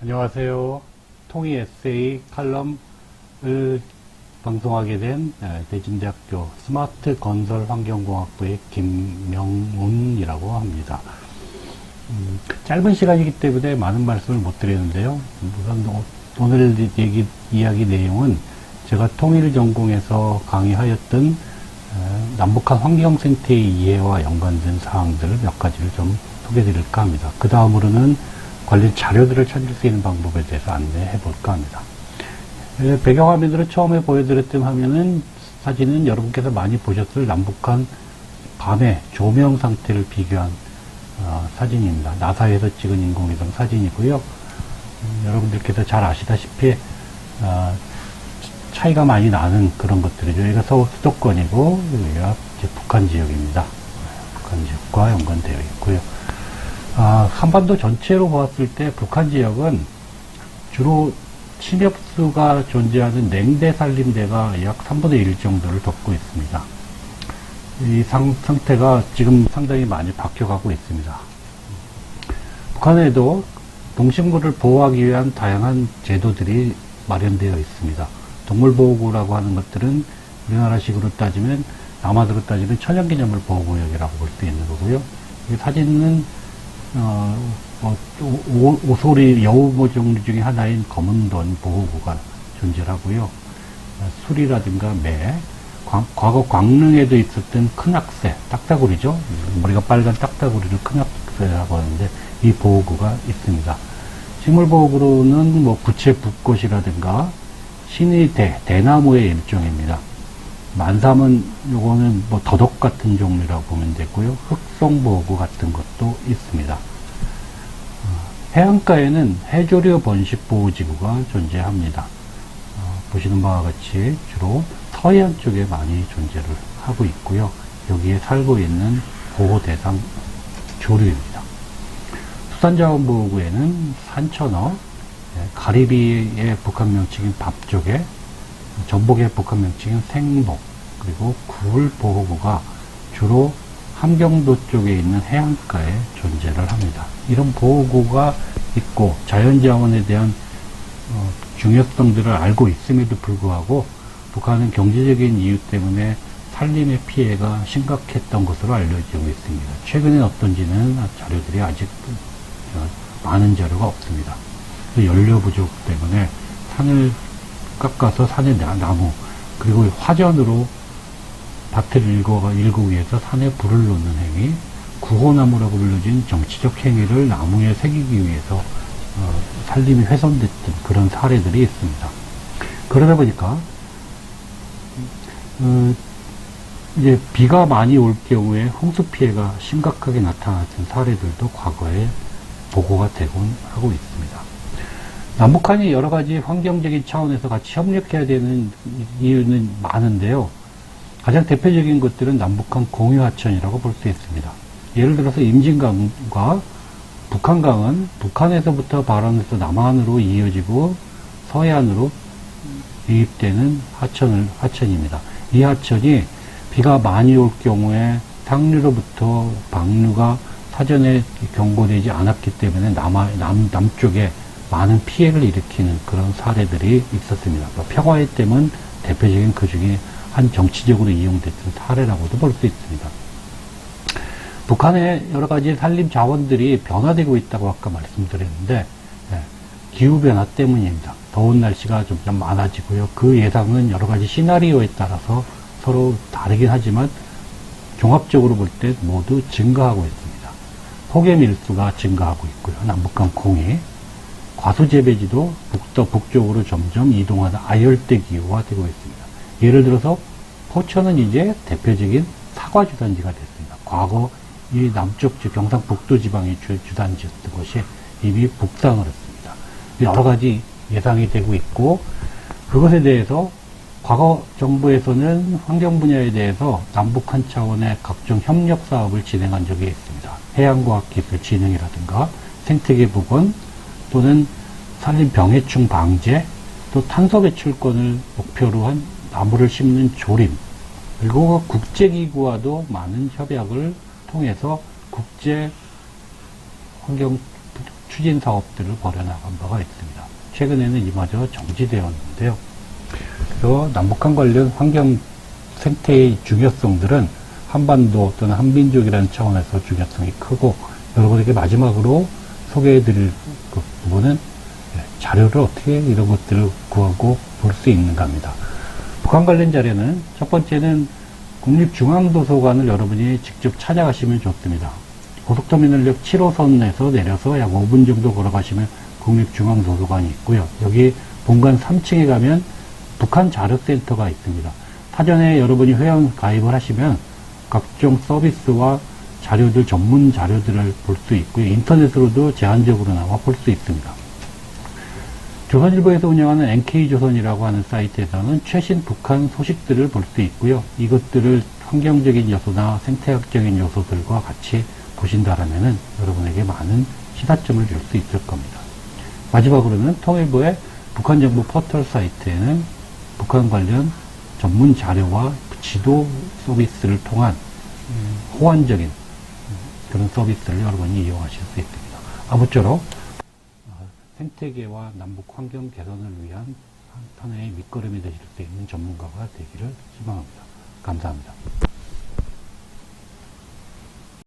안녕하세요. 통일 에세이 칼럼을 방송하게 된 대진대학교 스마트 건설 환경공학부의 김명운이라고 합니다. 짧은 시간이기 때문에 많은 말씀을 못 드리는데요. 우선 오늘 이야기 내용은 제가 통일 전공에서 강의하였던 남북한 환경생태의 이해와 연관된 사항들 몇 가지를 좀 소개해 드릴까 합니다. 그 다음으로는 관련 자료들을 찾을 수 있는 방법에 대해서 안내해 볼까 합니다. 배경화면으로 처음에 보여드렸던 화면은 사진은 여러분께서 많이 보셨을 남북한 밤의 조명 상태를 비교한 사진입니다. 나사에서 찍은 인공위성 사진이고요. 여러분들께서 잘 아시다시피 차이가 많이 나는 그런 것들이죠. 여기가 서울 수도권이고 여기가 이제 북한 지역입니다. 북한 지역과 연관되어 있고요. 한반도 전체로 보았을 때 북한 지역은 주로 침엽수가 존재하는 냉대 산림대가 약 3분의 1 정도를 덮고 있습니다. 이 상태가 지금 상당히 많이 바뀌어가고 있습니다. 북한에도 동식물을 보호하기 위한 다양한 제도들이 마련되어 있습니다. 동물보호구라고 하는 것들은 우리나라식으로 따지면, 남한으로 따지면 천연기념물 보호구역이라고 볼 수 있는 거고요. 이 사진은 오소리 여우모 종류 중에 하나인 검은돈 보호구가 존재하고요. 수리라든가 매, 과거 광릉에도 있었던 큰악새, 딱따구리죠. 머리가 빨간 딱따구리를 큰악새라고 하는데 이 보호구가 있습니다. 식물보호구로는 부채 붓꽃이라든가 신의대, 대나무의 일종입니다. 만삼은 요거는 더덕 같은 종류라고 보면 되고요. 흑송보호구 같은 것도 있습니다. 해안가에는 해조류 번식보호지구가 존재합니다. 보시는 바와 같이 주로 서해안 쪽에 많이 존재를 하고 있고요. 여기에 살고 있는 보호대상 조류입니다. 수산자원보호구에는 산천어, 가리비의 북한 명칭인 밥조개, 전복의 북한 명칭인 생복, 그리고 굴보호구가 주로 함경도 쪽에 있는 해안가에 존재를 합니다. 이런 보호구가 있고 자연자원에 대한 중요성들을 알고 있음에도 불구하고 북한은 경제적인 이유 때문에 산림의 피해가 심각했던 것으로 알려지고 있습니다. 최근에 어떤지는 자료들이 아직 많은 자료가 없습니다. 연료 부족 때문에 산을 깎아서 산에 나무, 그리고 화전으로 밭을 일구기 위해서 산에 불을 놓는 행위, 구호나무라고 불려진 정치적 행위를 나무에 새기기 위해서 산림이 훼손됐던 그런 사례들이 있습니다. 그러다 보니까 이제 비가 많이 올 경우에 홍수 피해가 심각하게 나타났던 사례들도 과거에 보고가 되곤 하고 있습니다. 남북한이 여러 가지 환경적인 차원에서 같이 협력해야 되는 이유는 많은데요. 가장 대표적인 것들은 남북한 공유하천이라고 볼 수 있습니다. 예를 들어서 임진강과 북한강은 북한에서부터 발원해서 남한으로 이어지고 서해안으로 유입되는 하천입니다. 이 하천이 비가 많이 올 경우에 상류로부터 방류가 사전에 경고되지 않았기 때문에 남쪽에 많은 피해를 일으키는 그런 사례들이 있었습니다. 평화의 댐은 대표적인 그 중에 한 정치적으로 이용됐던 사례라고도 볼 수 있습니다. 북한의 여러 가지 산림 자원들이 변화되고 있다고 아까 말씀드렸는데, 기후변화 때문입니다. 더운 날씨가 점점 많아지고요. 그 예상은 여러 가지 시나리오에 따라서 서로 다르긴 하지만 종합적으로 볼 때 모두 증가하고 있습니다. 폭염 일수가 증가하고 있고요. 남북한 공해, 과수재배지도 북쪽으로 점점 이동하는 아열대 기후가 되고 있습니다. 예를 들어서 포천은 이제 대표적인 사과 주산지가 됐습니다. 과거 이 남쪽 경상북도 지방이 주산지였던 것이 이미 북상을 했습니다. 여러 가지 예상이 되고 있고, 그것에 대해서 과거 정부에서는 환경 분야에 대해서 남북한 차원의 각종 협력 사업을 진행한 적이 있습니다. 해양과학기술진흥이라든가 생태계 복원, 또는 산림 병해충 방제, 또 탄소 배출권을 목표로 한 나무를 심는 조림, 그리고 국제기구와도 많은 협약을 통해서 국제 환경 추진 사업들을 벌여나간 바가 있습니다. 최근에는 이마저 정지되었는데요. 그래서 남북한 관련 환경 생태의 중요성들은 한반도 또는 한민족이라는 차원에서 중요성이 크고, 여러분에게 마지막으로 소개해드릴 그 부분은 자료를 어떻게 이런 것들을 구하고 볼 수 있는가 합니다. 북한 관련 자료는 첫 번째는 국립중앙도서관을 여러분이 직접 찾아가시면 좋습니다. 고속터미널역 7호선에서 내려서 약 5분 정도 걸어가시면 국립중앙도서관이 있고요. 여기 본관 3층에 가면 북한 자료센터가 있습니다. 사전에 여러분이 회원 가입을 하시면 각종 서비스와 자료들, 전문 자료들을 볼 수 있고요. 인터넷으로도 제한적으로나마 볼 수 있습니다. 조선일보에서 운영하는 NK조선이라고 하는 사이트에서는 최신 북한 소식들을 볼 수 있고요. 이것들을 환경적인 요소나 생태학적인 요소들과 같이 보신다라면은 여러분에게 많은 시사점을 줄 수 있을 겁니다. 마지막으로는 통일부의 북한 정부 포털 사이트에는 북한 관련 전문 자료와 지도 서비스를 통한 호환적인 그런 서비스를 여러분이 이용하실 수 있습니다. 아무쪼록 생태계와 남북 환경 개선을 위한 하나의 밑거름이 되실 수 있는 전문가가 되기를 희망합니다. 감사합니다.